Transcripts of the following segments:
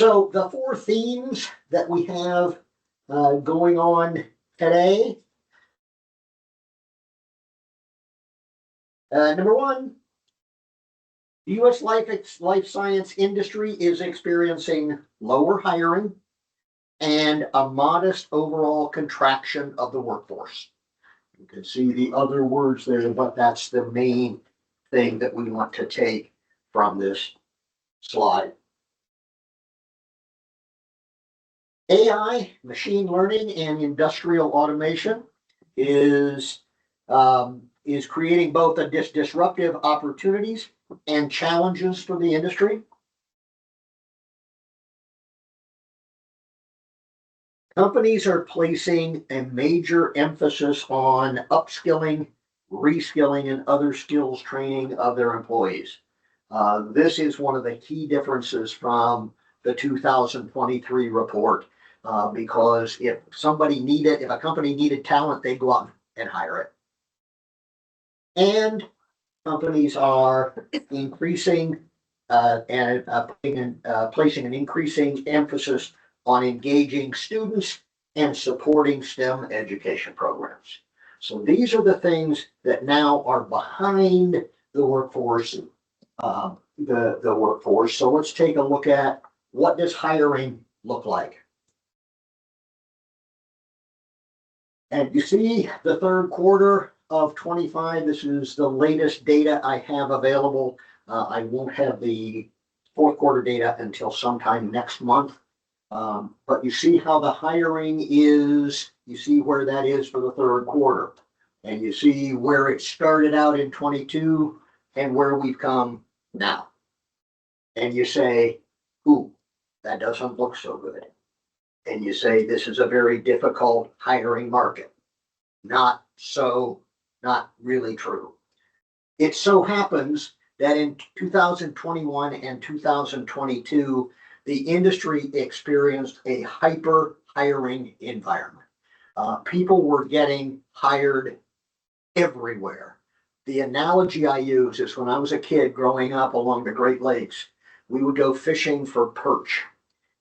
So the four themes that we have going on today. Number one, the U.S. life science industry is experiencing lower hiring and a modest overall contraction of the workforce. You can see the other words there, but that's the main thing that we want to take from this slide. AI, machine learning, and industrial automation is creating both a disruptive opportunities and challenges for the industry. Companies are placing a major emphasis on upskilling, reskilling, and other skills training of their employees. This is one of the key differences from the 2023 report, because if a company needed talent, they'd go out and hire it. And companies are increasing and placing an increasing emphasis on engaging students and supporting STEM education programs. So these are the things that now are behind the workforce. The workforce. So let's take a look at what does hiring look like. And you see the third quarter of 25. This is the latest data I have available. I won't have the fourth quarter data until sometime next month. But you see how the hiring is, you see where that is for the third quarter. And you see where it started out in 22 and where we've come now. And you say, ooh, that doesn't look so good. And you say, this is a very difficult hiring market. Not really true. It so happens that in 2021 and 2022, the industry experienced a hyper hiring environment. People were getting hired everywhere. The analogy I use is when I was a kid growing up along the Great Lakes, we would go fishing for perch,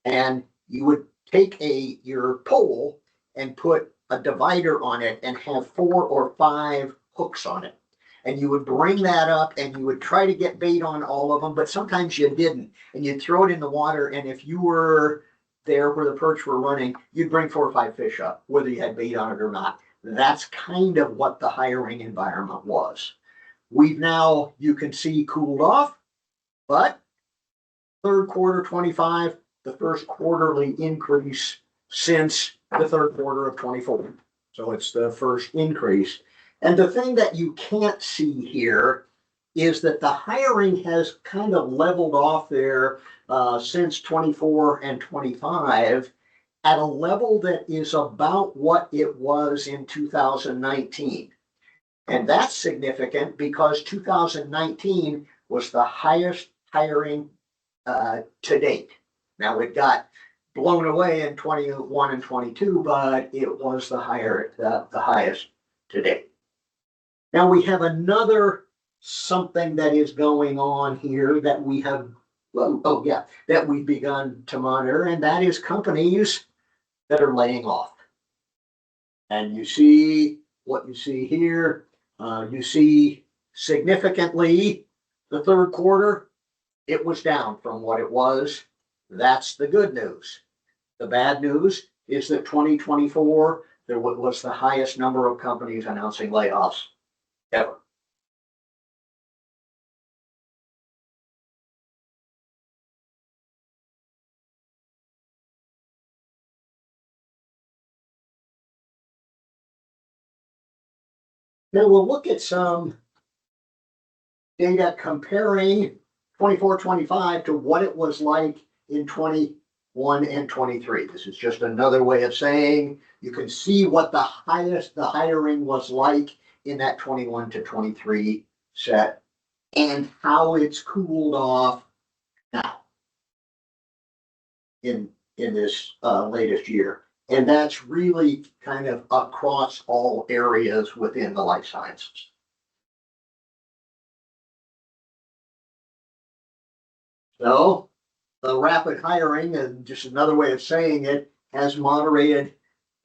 and you would take your pole and put a divider on it and have 4 or 5 hooks on it. And you would bring that up and you would try to get bait on all of them, but sometimes you didn't. And you'd throw it in the water, and if you were there where the perch were running, you'd bring 4 or 5 fish up, whether you had bait on it or not. That's kind of what the hiring environment was. We've now, you can see, cooled off, but third quarter 25, the first quarterly increase since the third quarter of 24. So it's the first increase. And the thing that you can't see here is that the hiring has kind of leveled off there since 24 and 25 at a level that is about what it was in 2019. And that's significant because 2019 was the highest hiring to date. Now it got blown away in 21 and 22, but it was the highest to date. Now we have another something that is going on here that we have, that we've begun to monitor, and that is companies that are laying off. And you see what you see here. You see significantly the third quarter, it was down from what it was. That's the good news. The bad news is that 2024, there was the highest number of companies announcing layoffs ever. Now we'll look at some data comparing 24-25 to what it was like in 21 and 23. This is just another way of saying you can see what the hiring was like in that 21 to 23 set and how it's cooled off now in this latest year. And that's really kind of across all areas within the life sciences. So The rapid hiring, and just another way of saying it, has moderated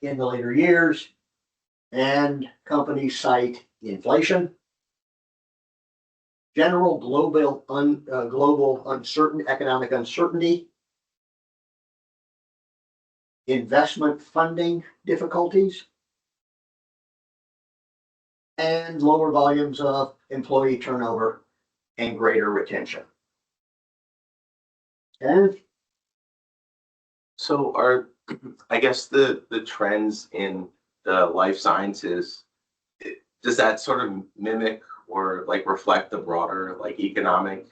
in the later years, and companies cite inflation, general global economic uncertainty, investment funding difficulties, and lower volumes of employee turnover and greater retention. And So are, I guess the trends in the life sciences, does that sort of mimic or like reflect the broader like economic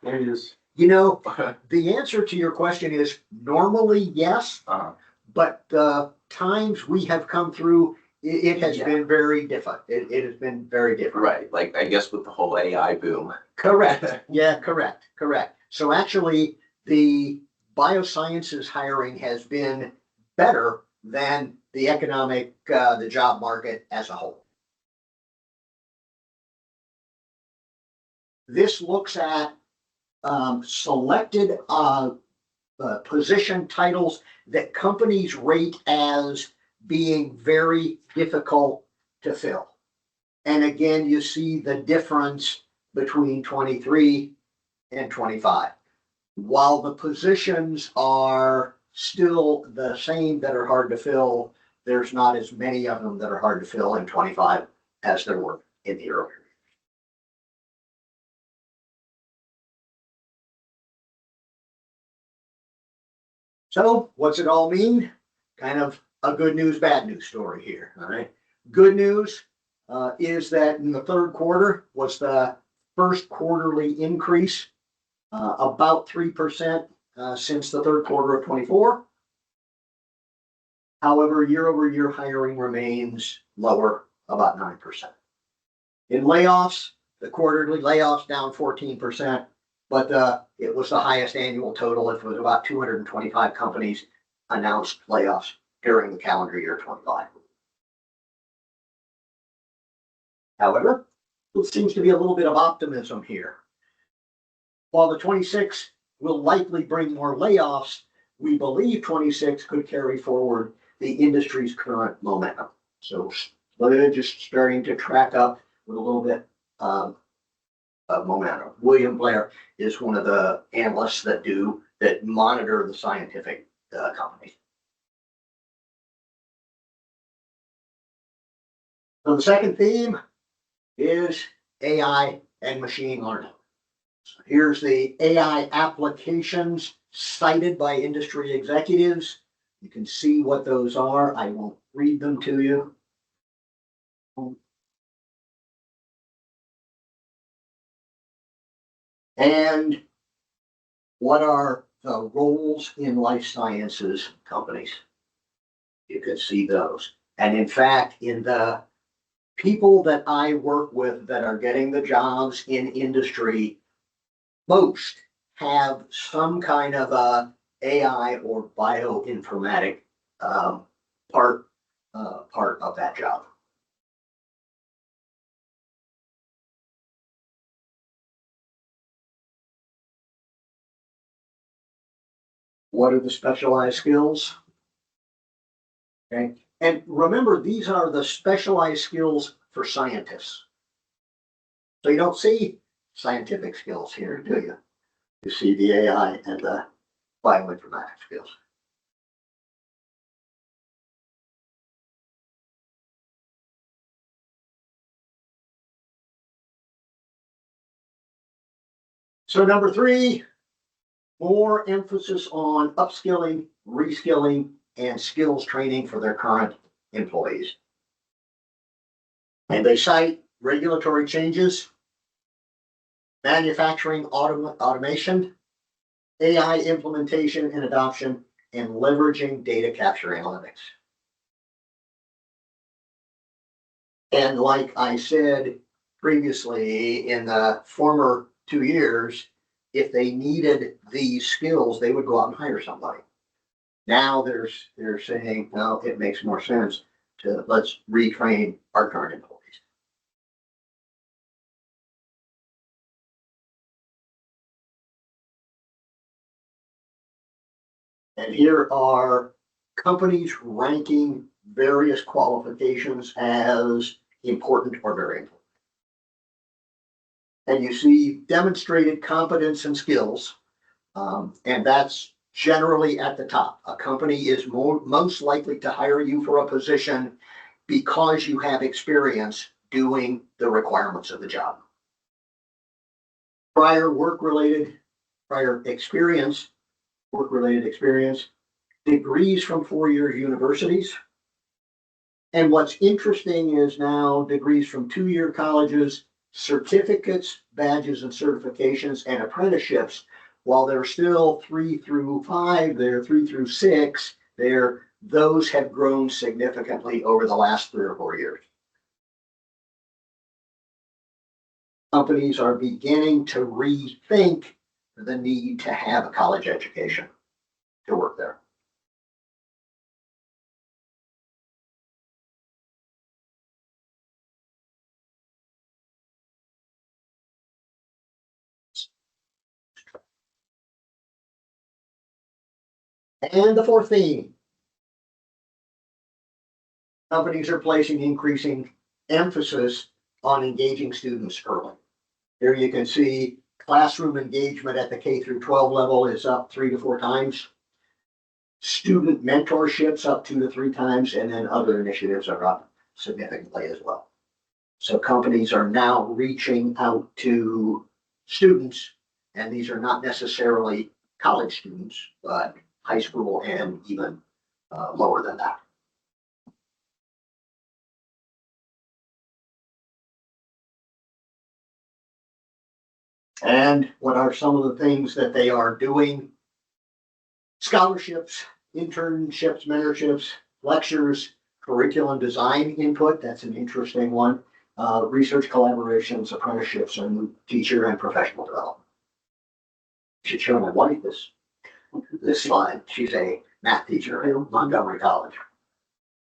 areas? you know, the answer to your question is normally yes, but the times we have come through, it has Yeah. been very different. It has been very different. Right, like I guess with the whole AI boom. Correct. Yeah, correct. So actually, the biosciences hiring has been better than the the job market as a whole. This looks at selected position titles that companies rate as being very difficult to fill. And again, you see the difference between 23 and 25. While the positions are still the same that are hard to fill, there's not as many of them that are hard to fill in 25 as there were in the earlier. So what's it all mean? Kind of a good news, bad news story here. All right. Good news is that in the third quarter was the first quarterly increase, about 3% since the third quarter of 24. However, year over year hiring remains lower, about 9%. In layoffs, the quarterly layoffs down 14%, but it was the highest annual total. It was about 225 companies announced layoffs during the calendar year 25. However, there seems to be a little bit of optimism here. While the 26 will likely bring more layoffs, we believe 26 could carry forward the industry's current momentum. So we're just starting to track up with a little bit of momentum. William Blair is one of the analysts that monitor the scientific companies. So the second theme is AI and machine learning. So here's the AI applications cited by industry executives. You can see what those are. I won't read them to you. And what are the roles in life sciences companies? You can see those. And in fact, in the people that I work with that are getting the jobs in industry, most have some kind of a AI or bioinformatic part of that job. What are the specialized skills? Okay, and remember, these are the specialized skills for scientists. So you don't see scientific skills here, do you? You see the AI and the bioinformatics skills. So number three, more emphasis on upskilling, reskilling, and skills training for their current employees. And they cite regulatory changes, manufacturing automation, AI implementation and adoption, and leveraging data capture analytics. And like I said previously, in the former 2 years, if they needed these skills, they would go out and hire somebody. Now they're saying, no, it makes more sense to let's retrain our current employees. And here are companies ranking various qualifications as important or very important. And you see demonstrated competence and skills, and that's generally at the top. A company is most likely to hire you for a position because you have experience doing the requirements of the job. Prior experience, work-related experience, degrees from 4-year universities. And what's interesting is now degrees from 2-year colleges, certificates, badges and certifications, and apprenticeships. While they're still 3 through 5, they're 3 through 6, those have grown significantly over the last 3 or 4 years. Companies are beginning to rethink the need to have a college education to work there. And the fourth theme, companies are placing increasing emphasis on engaging students early. Here you can see classroom engagement at the K through 12 level is up 3 to 4 times. Student mentorships up 2 to 3 times, and then other initiatives are up significantly as well. So companies are now reaching out to students, and these are not necessarily college students, but high school and even lower than that. And what are some of the things that they are doing? Scholarships, internships, mentorships, lectures, curriculum design input. That's an interesting one. Research collaborations, apprenticeships, and teacher and professional development. Should show my wife this slide. She's a math teacher at Montgomery College.